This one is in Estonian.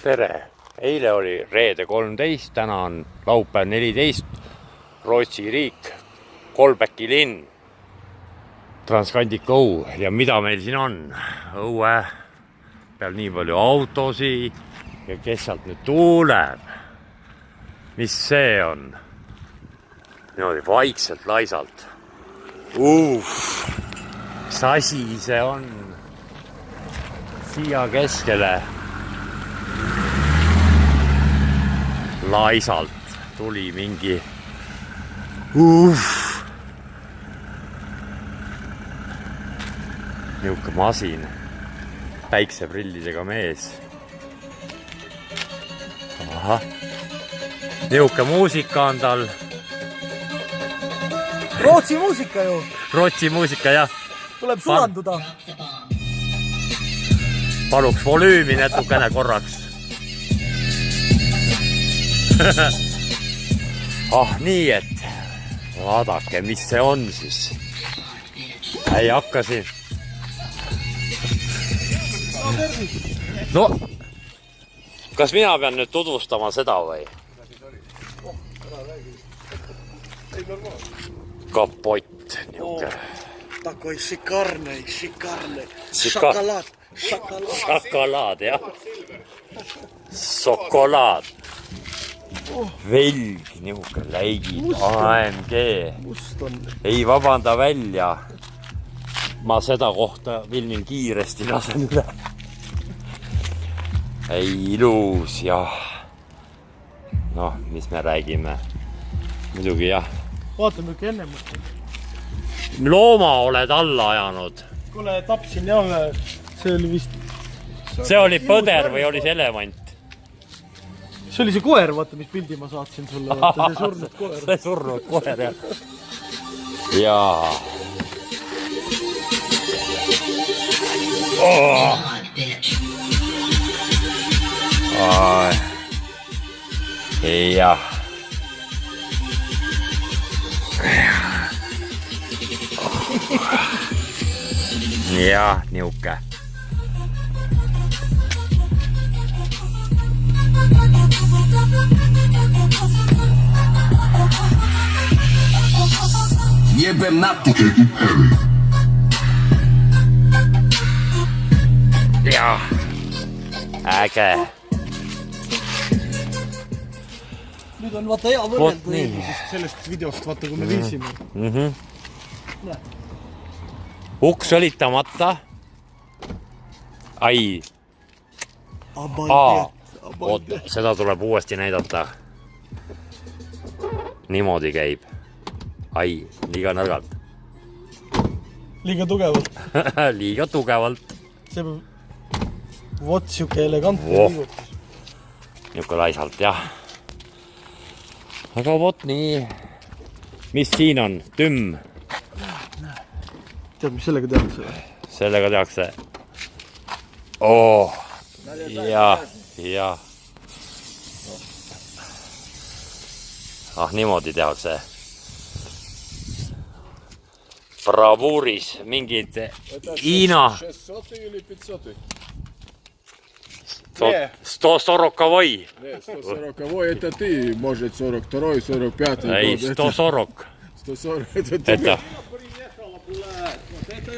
Tere! Eile oli reede 13, täna on laupäev 14. Rootsi riik, Kolbäki linn, Transkandik õu ja mida meil siin on? Õue peal nii palju autosi ja kes sealt nüüd tuleb? Mis see on? Niimoodi vaikselt, laisalt. Mis asi see on? Siia keskele laisalt tuli mingi niuke masin, päikseprillidega mees. Aha. Niuke muusika on tal. Rootsi muusika ju. Rootsi muusika, jah. Tuleb sulanduda. Paluks volüümi natukene korraks. Nii et vaadake, mis see on siis. Ei hakka siin. No, kas mina pean nüüd tutvustama seda või? Kapott, niuke. Takoi šikarne. Šokolaad. Šokolaad, jah. Šokolaad. Velg, niuke läigid, AMG. Ei vabanda välja. Ma seda kohta filmin kiiresti lasen üle. Ei ilus, jah. Noh, mis me räägime? Muidugi, jah. Vaatame ikka enne mõtlen. Looma oled alla ajanud. Kuule, tapsin jah, see oli vist... See oli põder või oli see elevant? See oli see koer, vaata, mis pildi ma saatsin sulle. Vaata, see surnud koer. See surnud koer, jah. Jaa. Jah. Jah, niuke. Jebem nappi Katy Perry. Jah, äge. Nüüd on vaata hea võrrelda eelmisest sellest videost, vaata kui me viisime. Uks õlitamata. Ai. Seda tuleb uuesti näidata. Niimoodi käib. Ai, liiga nõrgalt. Liiga tugevalt. Liiga tugevalt. See peab vot siuke elegantne liigutus. Niuke laisalt, jah. Aga vot nii. Mis siin on? Tümm. Tead, mis sellega tehakse? Sellega tehakse. Jah. Niimoodi tehakse. Bravuuris mingid Hiina 140-й. Не, 140-й это ты, может 42-й, 45-й. Ei, 140. 140 это ты. Это. Это